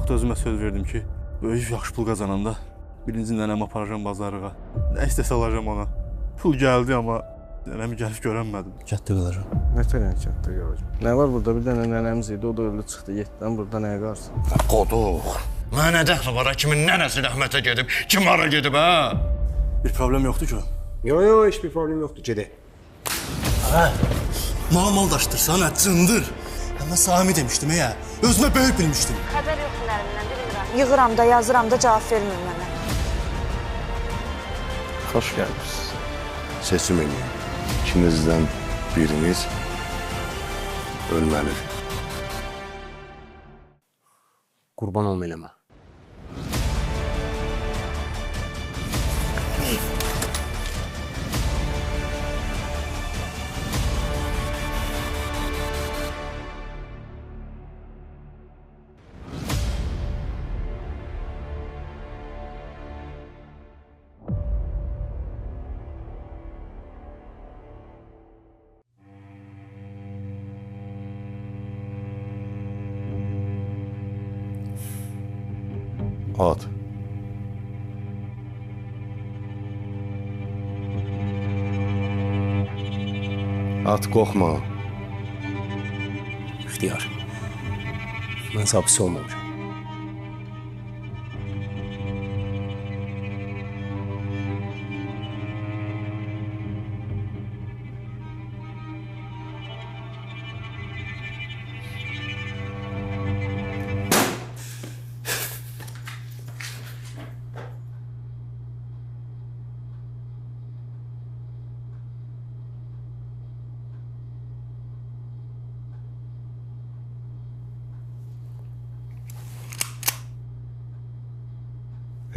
vaxt özümə söz verdim ki, böyük yaxşı pul qazananda birinci nənəmi aparacam bazarlığa. Nə istəsə alacam ona. Pul gəldi, amma nənəmi gəlib görənmədim. Kətdə qalacam. Nətələn kətdə qalacam? Nə var burada? Bir dənə nənəmiz idi, o da öldü çıxdı. 7-dən burada nəyə qarşı? Qoduq. Mənə dəxli var, kimin nənəsi rəhmətə gedib, kim hara gedib, hə? Bir problem yoxdur ki. Yo, heç bir problem yoxdur, gedək. Hə, mal daşdırsan, hə, cındır. Mən Sami demişdim, ya. Özümə böyük bilmişdim. Xəbər yoxdur əlimdən, bilmirəm. Yığıram da, yazıram da, cavab vermir mənə. Xoş gəlmişsiniz. Seçim edin. İkinizdən biriniz ölməlidir. Qurban olma eləmə. At. At, qorxma. İxtiyar. Mən sapısı olmamışam.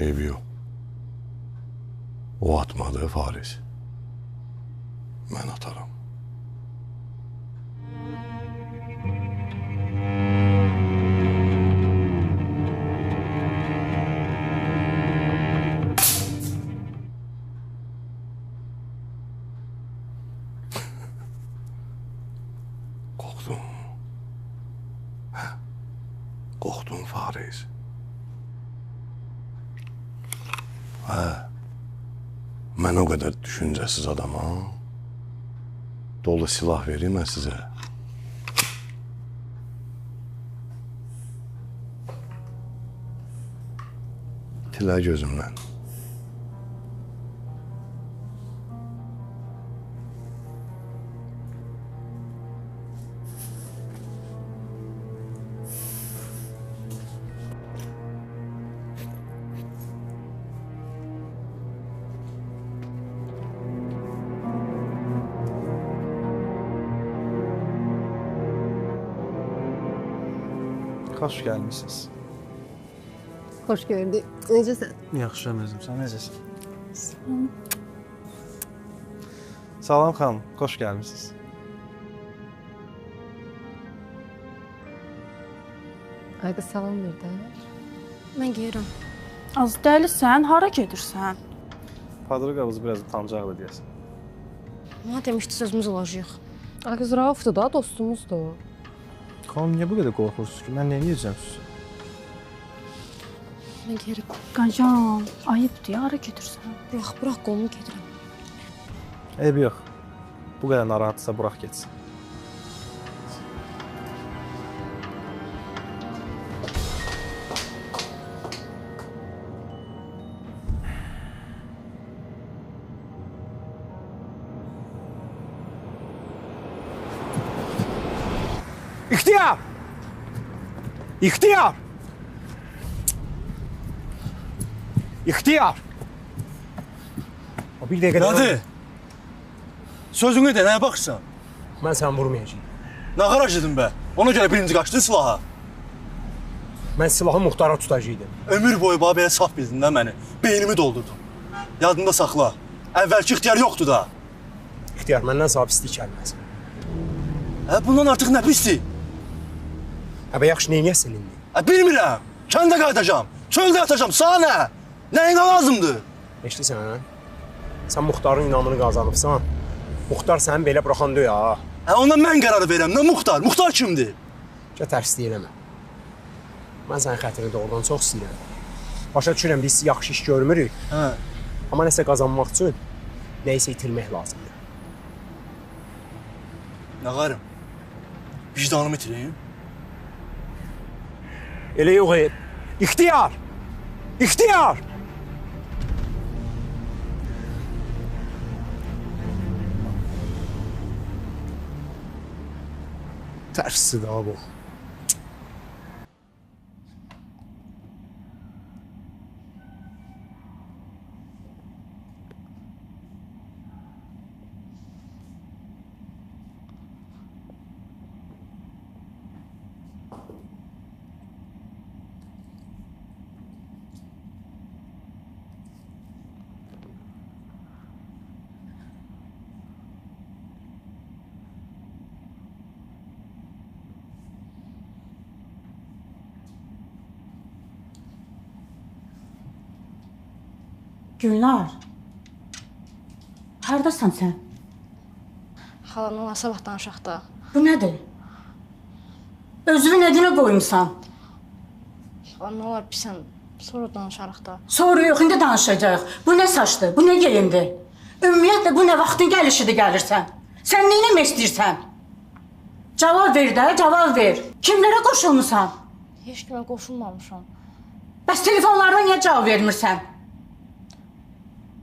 Eybi yox. O atmadı Faris. Mən atarım. Qorxdun. Hə? Qorxdun Faris. Mən o qədər düşüncəsiz adamam. Dolu silah vereyim mən sizə. Tilə gözümdən. Xoş gəlmişsiniz. Xoş gördük. Necəsən? Yaxşıyam özüm, sən necəsən? Salam xanım, xoş gəlmişsiniz. Ay qız salam ver də. Mən geyirəm. Az dəlisən, hara gedirsən? Padırı qabızı biraz utancaqdı deyəsən. Mənə demişdi sözümüz olacaq. Ay qız Raufdur da, dostumuzdur. Xanım, niyə bu qədər qorxursunuz ki? Mən nə edəcəm sizə? Mən geyirəm. Qacan, ayıbdır, hara gedirsən? Bırax, qolunu gedirəm. Eybi yox. Bu qədər narahatsa burax getsin. İxtiyar! İxtiyar! İxtiyar! O bir dəqiqə... Hadi! Sözünü de, nəyə baxırsan? Mən səni vurmayacağım. Nə xaracıdın be? Ona görə birinci qaçdın silaha. Mən silahı muxtara tutacaqdım. Ömür boyu babaya saf bildin də məni. Beynimi doldurdun. Yadında saxla. Əvvəlki ixtiyar yoxdur da. İxtiyar, məndən sağ pislik gəlməz. Bundan artıq nə pisdir? Əbə, yaxşı, neyniyəsən indi? Bilmirəm. Kəndə qayıdacam. Çöldə yatacam. Sağ nə? Nəyinə lazımdır? Eşlisən, hə? Sən Muxtarın inamını qazanıbsan. Muxtar səni belə buraxan deyil, ha? Ona mən qərarı verəm. Nə Muxtar? Muxtar kimdir? Gəl tərsliyə eləmə. Mən sənin xətrini doğrudan çox istəyirəm. Başa düşürəm, biz yaxşı iş görmürük. Hə. Amma nəsə qazanmaq üçün nəyisə itirmək lazımdır. Nə qarım? Vicdanımı itireyim. Elə yox, İxtiyar! İxtiyar! Tərsdir ha bu. Gülnar, hardasan sən? Xalanla sabah danışaq da. Bu nədir? Özünü nədinə qoymusan? Xalan, nə olar bilsən, sonra danışarıq da. Sonra yox, indi danışacaq. Bu nə saçdır, bu nə geyimdir? Ümumiyyətlə, bu nə vaxtın gəlişidir gəlirsən? Sən neynəmək istəyirsən? Cavab ver də, cavab ver. Kimlərə qoşulmusan? Heç kimə qoşulmamışam. Bəs telefonlarına niyə cavab vermirsən?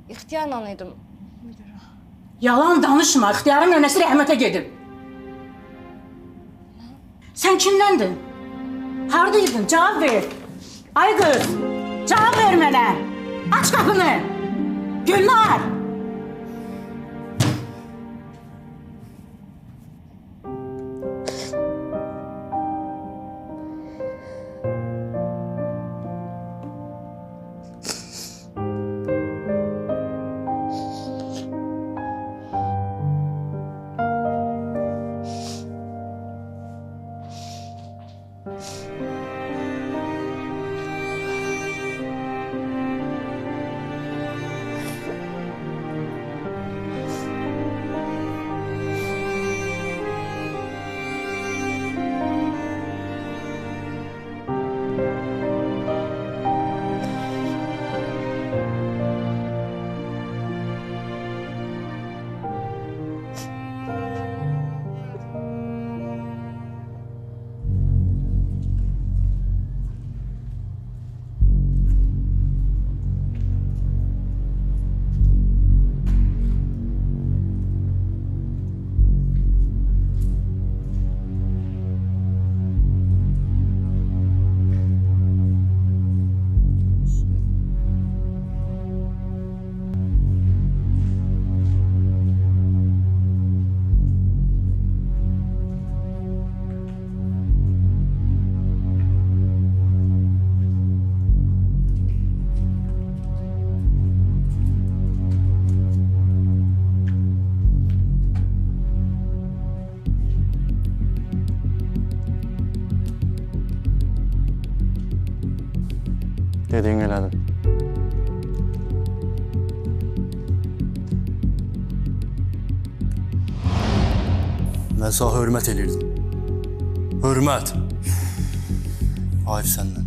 İxtiyarla idim. Yalan danışma, İxtiyarın nənəsi rəhmətə gedib. Sən kimləndin? Haradaydın? Cavab ver. Ay qız, cavab ver mənə. Aç qapını. Gülnar. Dediğin elədin. Mən sənə hörmət elirdim. Hörmət. Hayf səndən.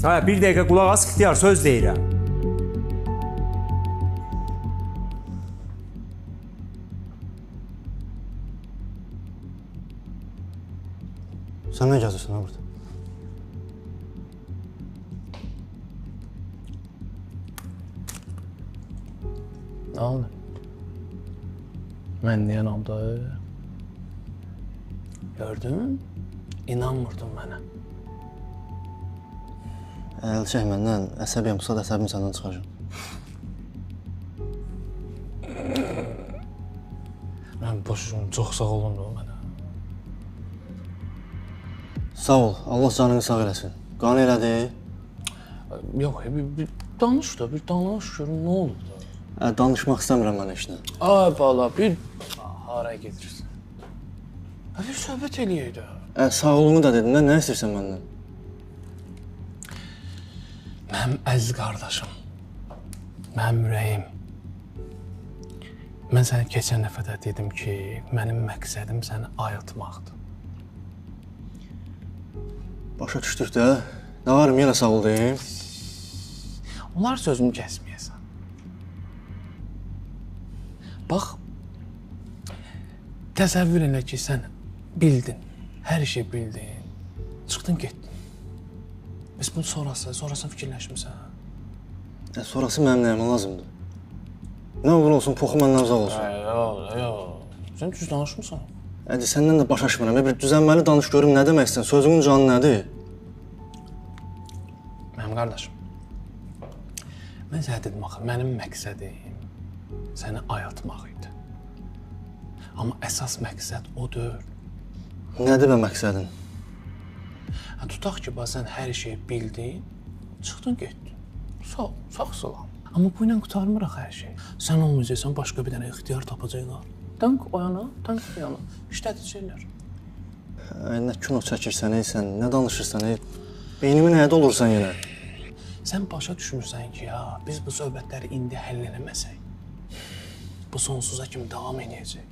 Hə, bir dəqiqə qulaq as, İxtiyar, söz deyirəm. Sən nə gəzirsən ha burada? Ne oldu? Mən deyən oldu. Gördün? İnanmırdın mənə. Əl çək məndən, əsəbiyəm, qısa da əsəbimi səndən çıxacam. Mən boşum, çox sağ olun da mənə. Sağ ol, Allah canını sağ eləsin. Qan elədi. Yox, bir danış da, bir danış görüm, nə oldu da? Danışmaq istəmirəm mən işlə. Ay bala, bir haraya gedirsən? Bir söhbət eləyək də. Sağolunu da dedin, nə istəyirsən məndən? Mənim əziz qardaşım, mənim ürəyim. Mən sənə keçən dəfə də dedim ki, mənim məqsədim səni ayıltmaqdır. Başa düşdük də. Nə varım, yenə sağ ol deyim. Onlar sözümü kəsməyəsən. Bax, təsəvvür elə ki, sən bildin, hər şey bildin, çıxdın, getdin. Biz bunu sonrasını fikirləşmirsən. Sonrası mənim nəyimə lazımdır? Nə olur olsun, poxu məndən uzaq olsun. Yox, sən düz danışmırsan. Səndən də baş aşmıram. Bir düzənməli danış görüm, nə demək istəyirsən? Sözünün canı nədir? Mənim qardaşım, mən sənə dedim axı, mənim məqsədim səni ayatmaq idi. Amma əsas məqsəd o deyil. Nədir bə məqsədin? Tutaq ki, sən hər şeyi bildin, çıxdın, getdin. Sağ salam. Amma bu ilə qurtarmırıq hər şey. Sən olmayacaqsan, başqa bir dənə ixtiyar tapacaqlar. Tank o yana, tank bu yana. İşlədəcəklər. Nə kino çəkirsən, sən, nə danışırsan, beynimin həyədə olursan yenə. Sən başa düşmürsən ki, ya, biz bu söhbətləri indi həll eləməsək, bu sonsuza kimi davam edəcək.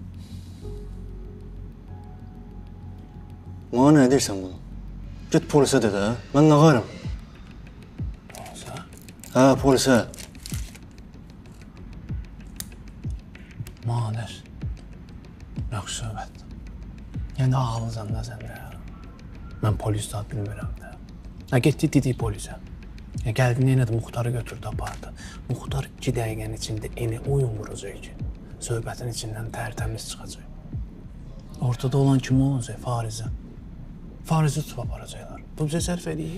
Mənə nə deyirsən bunu? Get polisə de də, mən nə qarım? Polisə? Hə, polisə. Manər. Yaxşı söhbət. Yəni ağlıcan da sən də. Mən polis zat bilmirəm də. Getdi dedik polisə. Gəldi, neynədi, Muxtarı götürdü, apardı. Muxtar 2 dəqiqənin içində eni oyun vuracaq ki, söhbətin içindən tərtəmiz çıxacaq. Ortada olan kim olacaq? Farizə. Farizi tutub aparacaqlar. Bu bizə sərf edir?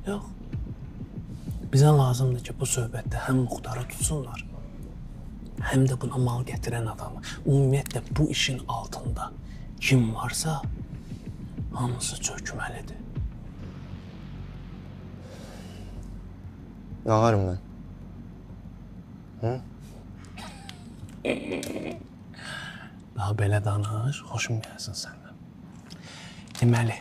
Yox. Bizə lazımdır ki, bu söhbətdə həm Muxtarı tutsunlar, həm də buna mal gətirən adamı. Ümumiyyətlə, bu işin altında kim varsa, hamısı çökməlidir. Nə qarım mən? Hı? Daha belə danış, xoşum gəlsin səndən. Deməli,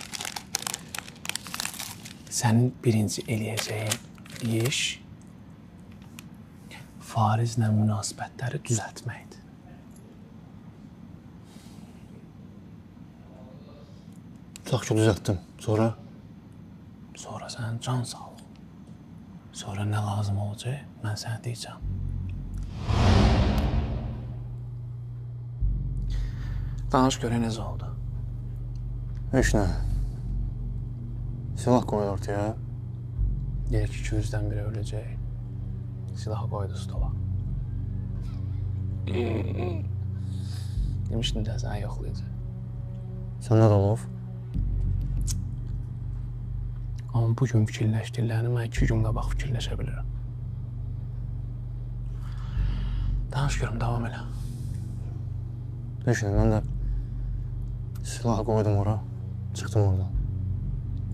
sənin birinci eləyəcəyin iş Farizlə münasibətləri düzəltməkdir. Tutaq ki, düzəltdim. Sonra? Sonra sən can sağlıq. Sonra nə lazım olacaq, mən sənə deyəcəm. Danış görək necə oldu. Heç nə. Silah qoydu ortaya. Deyək ki, 200-dən biri öləcək. Silahı qoydu stola. Demişdin də səni yoxlayacaq. Sən nə olub? Amma bugün fikirləşdiklərini mən 2 gün qabaq fikirləşə bilirəm. Danış görüm, davam elə. Heç nə, mən də silahı qoydum ora, çıxdım oradan.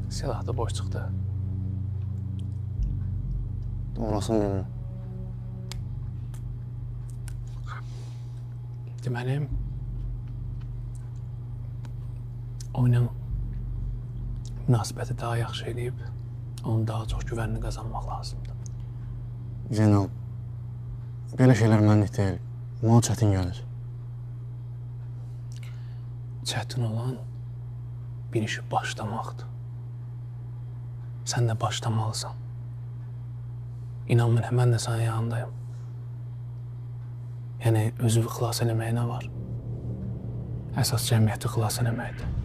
Silah da boş çıxdı. Orasını bilmirəm. Deməli, oyunun münasibəti daha yaxşı edib, onun daha çox güvənini qazanmaq lazımdır. Zeynal, belə şeylər mənlik deyil. Mənə çətin gəlir. Çətin olan bir işi başlamaqdır. Sən də başlamalısan. İnan mənə, mən də sənin yanındayım. Yəni, özü xilas eləməyə nə var? Əsas cəmiyyəti xilas eləməkdir.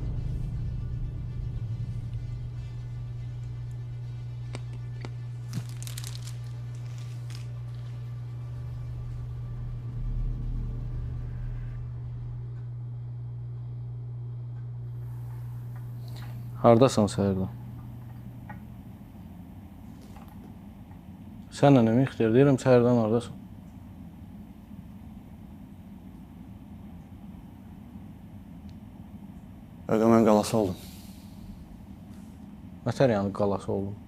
Hardasan səhərdən? Sənlə nə ixtiyar deyirəm, səhərdən hardasan? Öqə mən qalası oldum. Nətər yəni qalası oldum?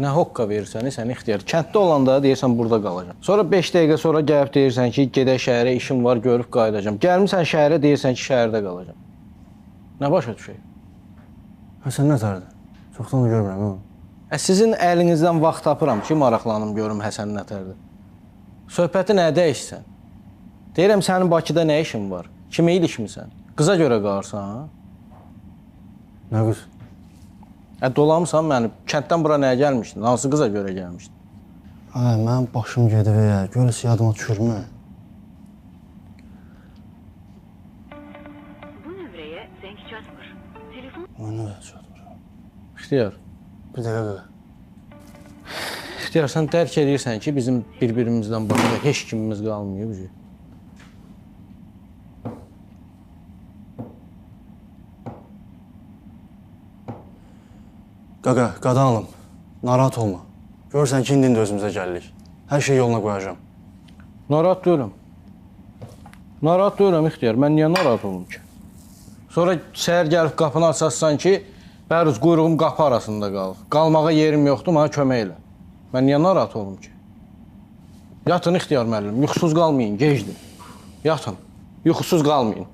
Nə hoqqa verirsən, sən ixtiyar. Kənddə olanda deyirsən, burada qalacam. Sonra 5 dəqiqə sonra gəlib deyirsən ki, gedək şəhərə, işim var, görüb qayıdacam. Gəlmirsən şəhərə, deyirsən ki, şəhərdə qalacam. Nə başa düşək? Sən nətərdir? Çoxdan da görmürəm, Sizin əlinizdən vaxt tapıram ki, maraqlanım, görüm Həsən nətərdir. Söhbəti nə dəyişsən? Deyirəm, sənin Bakıda nə işin var? Kimə ilişmirsən? Qıza görə qalırsan, ha? Nə qız? Dolamısan məni, kənddən bura nəyə gəlmişdin? Hansı qıza görə gəlmişdin? Hə, mənim başım gedir ya. Görəsə yadıma düşürmü? Bu nömrəyə zəng çatmır. Telefon... Mənə çatmır. İxtiyar. Bir dəqiqə. İxtiyar, sən dərk edirsən ki, bizim bir-birimizdən başqa heç kimimiz qalmayıb. Qaqa, qadanalım. Narahat olma. Görürsən ki, indi özümüzə gəlirik. Hər şey yoluna qoyacağam. Narahat deyiləm. Narahat deyiləm, İxtiyar. Mən niyə narahat olum ki? Sonra səhər gəlib qapını açarsan ki, bəruz quyruğum qapı arasında qalır. Qalmağa yerim yoxdur, mənə kömək elə. Mən niyə narahat olum ki? Yatın İxtiyar müəllim, yuxusuz qalmayın, gecdir. Yatın, yuxusuz qalmayın.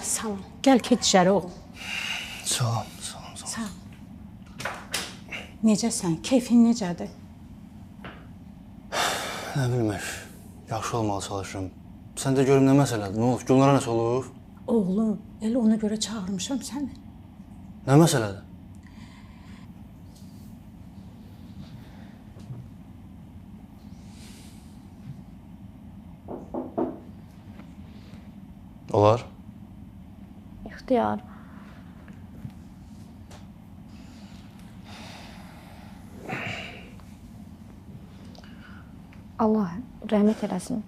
Sağ ol. Gəl keç içəri oğlum. Sağ ol, sağ ol, sağ ol. Sağ ol. Necəsən? Keyfin necədir? Nə bilmək, yaxşı olmağa çalışıram. Sən də görüm nə məsələdir, nə olub? Gülnara nəsə olub? Oğlum, elə ona görə çağırmışam səni. Nə məsələdir? Olar. İxtiyar. Allah rəhmət eləsin.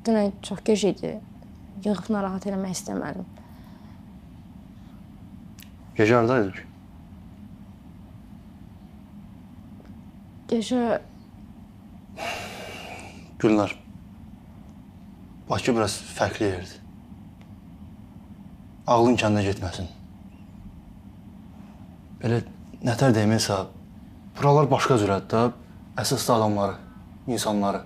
Dünən çox gec idi. Yığıb narahat eləmək istəmədim. Gece hardaydın? Gece Gülnar, Bakı biraz fərqli yerdir. Ağlın kəndə getməsin. Belə nətər demirsə, buralar başqa cürədir də, əsaslı adamları, insanları.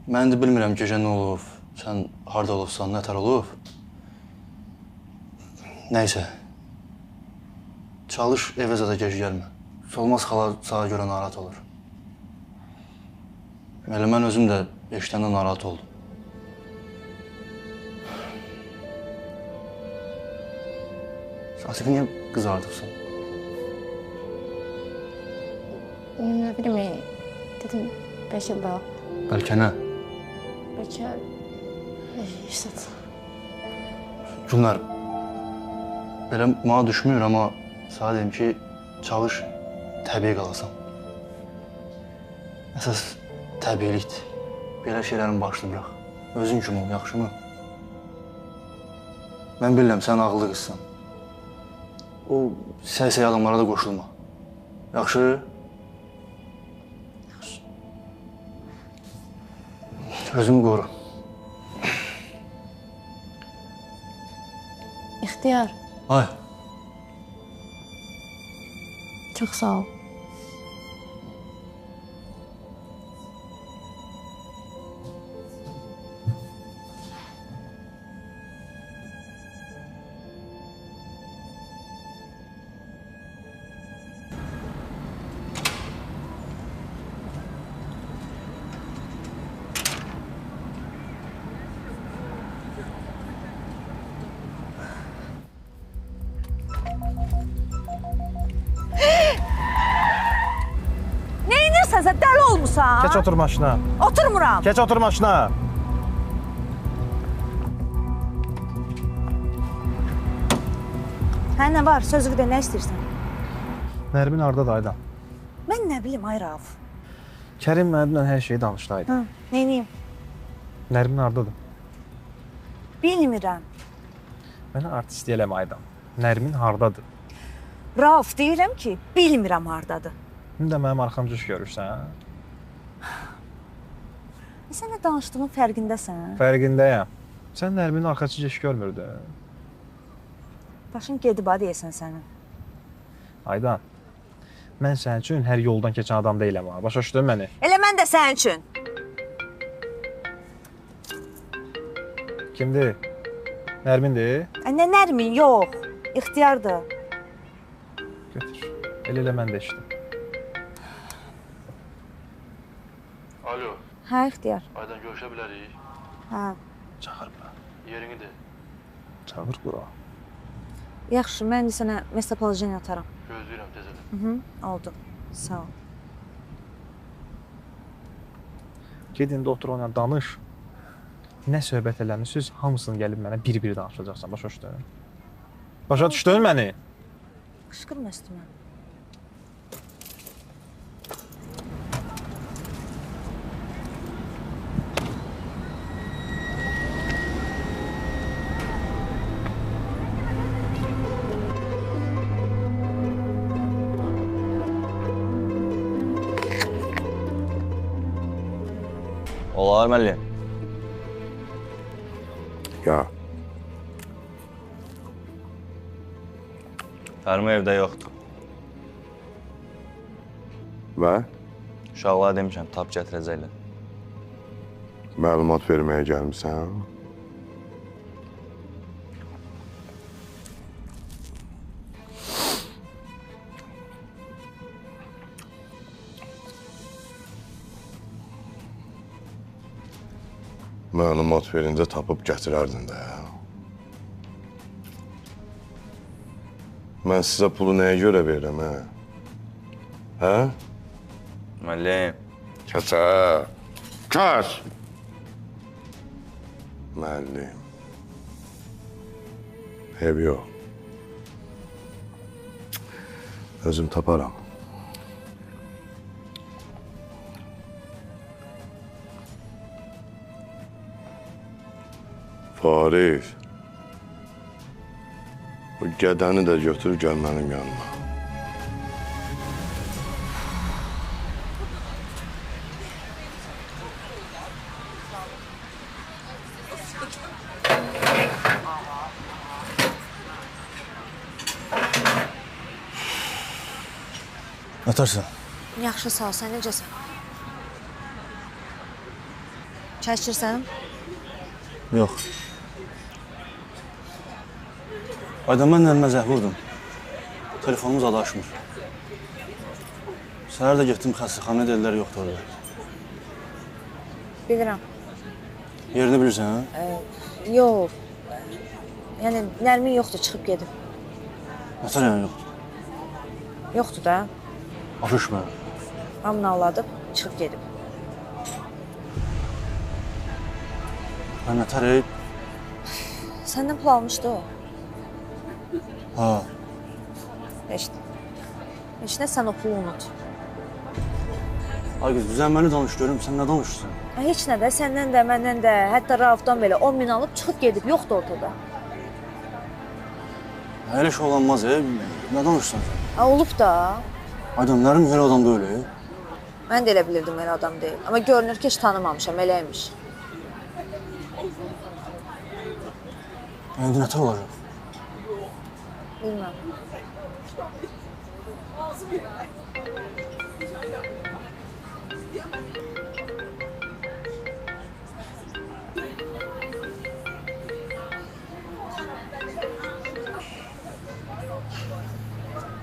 Mən də bilmirəm gecə nə olub, sən harda olubsan, nətər olub. Nəysə, çalış evə zədə gec gəlmə. Solmaz xala sağa görə narahat olur. Elə mən özüm də eşitəndə narahat oldum. Saati niyə qızardıqsan? ne bileyim dedim belki daha. Bəlkə nə? Belki işte. Gülnar, belə mənə düşmür, amma sana deyim ki, çalış, təbii qalasan. Əsas təbiilikdir. Belə şeylərin başını bırax. Özün kimi ol, yaxşı mı? Mən bilirəm, sən ağıllı qızsan. O səy-səy adamlara da qoşulma. Yaxşı? Yaxşı. Özümü qoru. İhtiyar. Ay. Çok sağ ol. Sən dəli olmusan? Keç otur maşına. Oturmuram. Keç otur maşına. Hə, nə var? Sözü də nə istəyirsən? Nərmin hardadır Aydan? Mən nə bilim, ay Rauf. Kərim mənimlə hər şeyi danışdı. Hı, neyniyim? Nərmin hardadır? Bilmirəm. Mənə artist eləmə Aydan. Nərmin hardadır? Rauf, deyirəm ki, bilmirəm hardadır. İndi də mənim arxamca iş görürsən. Sən nə danışdığın fərqindəsən? Fərqindəyəm. Sən Nərminin arxasıca iş görmürdün. Başın gedib ha deyəsən sənin. Aydan, mən sənin üçün hər yoldan keçən adam deyiləm ha. Başa düşdün məni? Elə mən də sənin üçün. Kimdir? Nərmindir? Nə Nərmin? Yox. İxtiyardır. Götür. Elə mən də işdim. Alo. Hə, İxtiyar. Aydan görüşə bilərik. Hə. Çağır bura. Yerini de. Çağır bura. Yaxşı, mən sənə mesopolojeni atarım. Gözləyirəm tezədən. Oldu. Sağ ol. Gedin də otur onunla danış. Nə söhbət eləmişsiniz, hamısını gəlib mənə bir-bir danışacaqsan. Başa düşdün? Başa düşdün məni? Qışqırma üstümə. Olar müəllim. Ya, Fərmi evdə yoxdur. və Uşaqlara demişəm, tap gətirəcəklər. məlumat verməyə gəlmisən? Məlumat verincə tapıb gətirərdin də. Mən sizə pulu nəyə görə verirəm, hə? Hə? Müəllim. Kəsə! Kəs! Müəllim. Ev yox. Özüm taparam. Arif. O gədəni də götür, gəl mənim yanıma. Nətərsən? Yaxşı, sağ ol. Sən necəsən? Çay içirsən? Yox. Aydan mən əlimə zəh vurdum. Telefonumuz adaşmır. Səhər də getdim xəstəxanaya, dedilər yoxdur orada. Bilirəm. Yerini bilirsən, hə? Yox. Yəni, Nərmin yoxdur, çıxıb gedib. Nətər yəni yoxdur? Yoxdur da. Aşışmə. Hamını ağladıb, çıxıb gedib. Mən nətər Səndən pul almışdı o. Ha. Heç nə, sən o pulu unut. Ay qız, düzənməni danış görüm, sən nə danışırsan? Heç nə də, səndən də, məndən də, hətta Raufdan belə 10 min alıb çıxıb gedib, yoxdur ortada. Elə şey olanmaz, nə danışırsan sən? Olub da. Aydan, Nərim elə adam da öyle. Mən də elə bilirdim elə adam deyil. Amma görünür ki, heç tanımamışam, eləymiş. İndi nətər olacaq? Bilməm.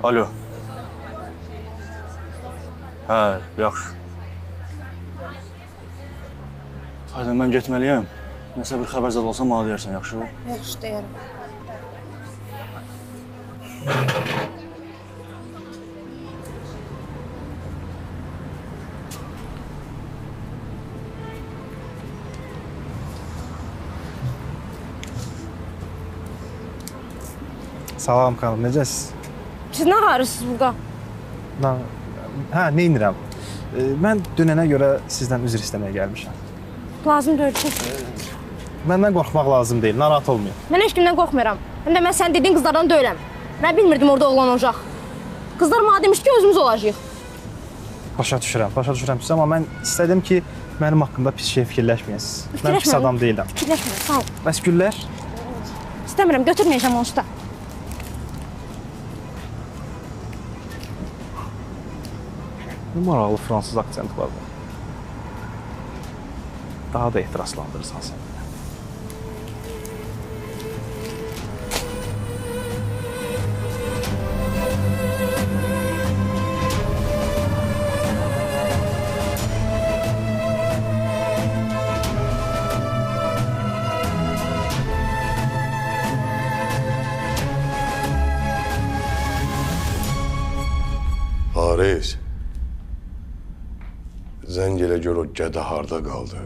Alo. Hə, yaxşı. Aydan, mən getməliyəm. Nəsə bir xəbər zad olsa mənə deyərsən, yaxşı? Yaxşı, deyərəm. Salam xanım, necəsiz? Siz nə arıyorsunuz burada? Hə, neynirəm? Mən dünənə görə sizdən üzr istəməyə gəlmişəm. Lazım deyil ki. Məndən qorxmaq lazım deyil, narahat olmayın. Mən heç kimdən qorxmuram. Həm də mən sən dediyin qızlardan deyiləm. Mən bilmirdim orada oğlan olacaq. Qızlar mənə demiş ki, özümüz olacağıq. Başa düşürəm siz, amma mən istədim ki, mənim haqqımda pis şey fikirləşməyəsiniz. Mən pis adam deyiləm. Fikirləşmirəm, sağ ol. Bəs güllər? İstəmirəm, götürməyəcəm onu üstə. Numaralı fransız aksenti var bu. Daha da ehtiraslandırırsan sən. Haris. Zəng elə gör o gədə harda qaldı.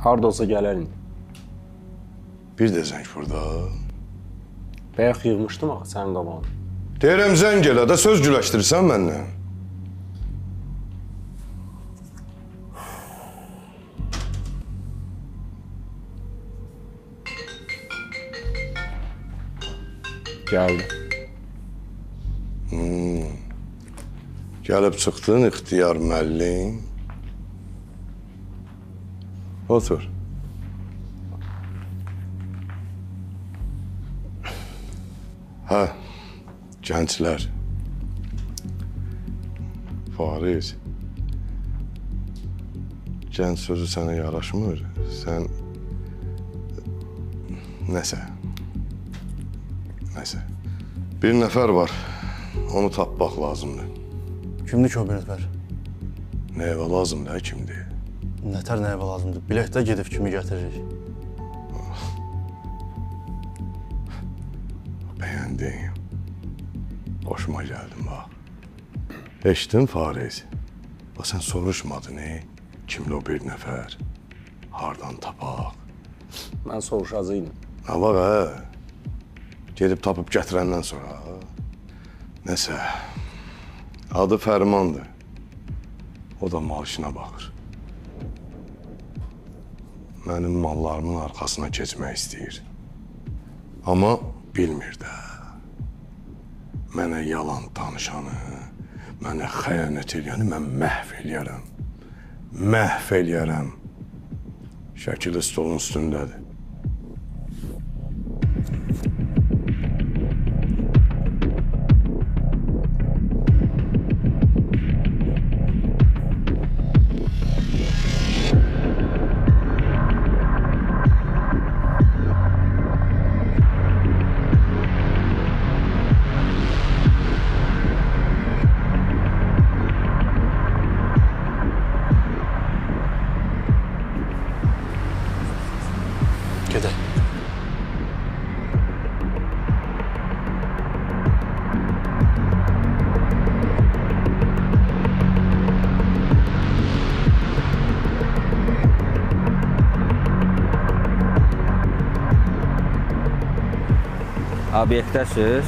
Harda olsa gələrin. Bir də zəng burada. Bəyək yığmışdım axı sənin qabağını. Deyirəm zəng elə də söz güləşdirirsən mənlə. Gəldi. Gəlib çıxdın ixtiyar müəllim. Otur. Hə, gənclər. Fariz. Gənc sözü sənə yaraşmır. Sən... Nəsə. Bir nəfər var. Onu tapmaq lazımdır. Kimdir ki o bir nəfər? Nəyəvə lazımdır, kimdir? Nətər nəyəvə lazımdır? Biləkdə gedib kimi gətiririk. Bəyəndin. Hoşuma gəldin, bax. Eşitdin, Fariz? Bax, sən soruşmadın, kimdir o bir nəfər? Hardan tapaq? Mən soruşacaqdım. Ha, bax, gedib tapıb gətirəndən sonra. Nəsə, adı Fərmandır. O da mal işinə baxır. mənim mallarımın arxasına keçmək istəyir. Amma bilmir də. Mənə yalan danışanı, mənə xəyanət edəni mən məhv eləyərəm. Məhv eləyərəm. Şəkili stolun üstündədir. Gedək. Obyektəsiz.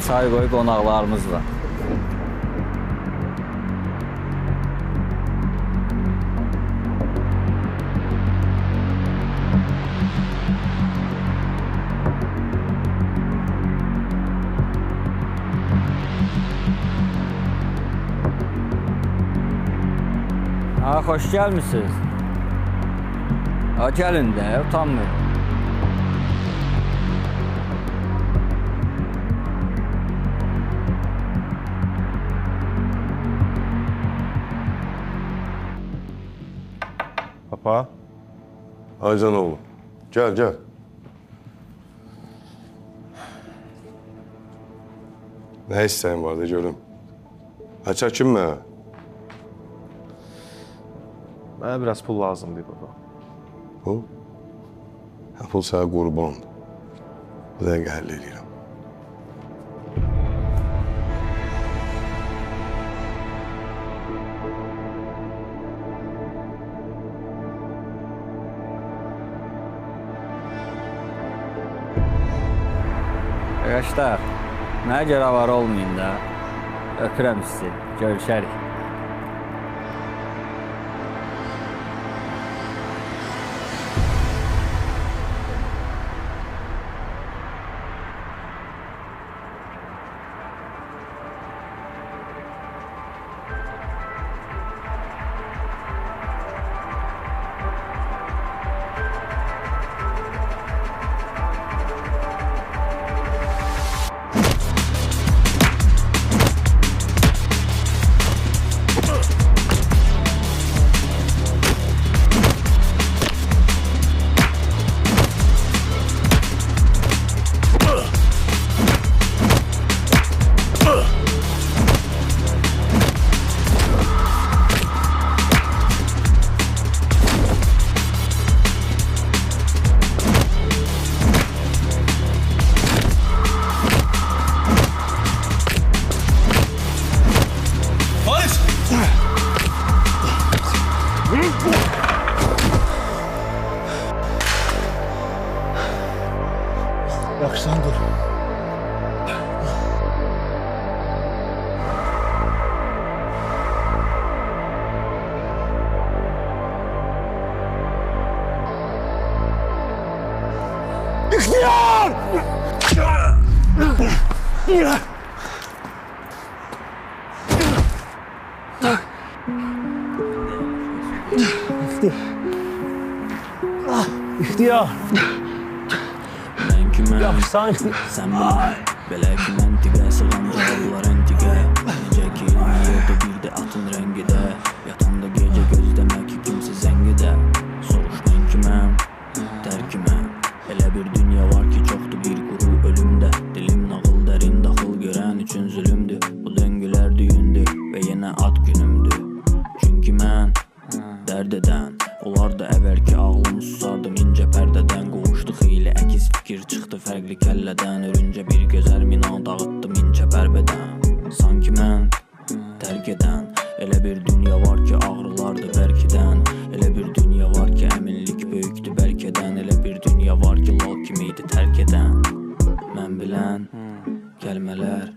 Çay qoy qonaqlarımız var. Ha, xoş gəlmisiniz. Ha, gəlin də, utanmayın. Papa. Aycan oğlum. Gel gel. Ne isteğin vardı görüm. Ha çəkinmə. Mənə biraz pul lazımdır baba. Pul? Ha, pul sənə qurbandır. Bu dəqiqə həll edirəm. Arkadaşlar, mənə görə var olmayın da. Öpürəm sizi. Görüşərik. Yaxşısan dur. İhtiyar! İhtiyar. Yaxşısan. Sən bilmə, belə ki məntiqə sığan cavablar əntiqə. Necə ki yerdə bir də atın rəngidə. Yatanda gecə gözləmək ki kimsə zəngidə. Soruşmayın ki mən, tərkiməm. Elə bir dünya var ki çoxdur bir quru ölümdə. Dilim nağıl dərin daxıl görən üçün zülümdür. Bu döngülər düyündür və yenə ad günümdür. Çünki mən dərd edən, onlar da əvvəlki ağlımı susardım incə pərdədən. Qovuşdu xeyli əkiz fikir çıxdı fərqli kəllədən. Örüncə bir gözəl mina dağıtdım incə bərbədən. Sanki mən tərk edən, elə bir dünya var ki ağrılardı bərkidən. Elə bir dünya var ki əminlik böyükdü bəlkədən. Elə bir dünya var ki lal kimi idi tərk edən. Mən bilən kəlmələr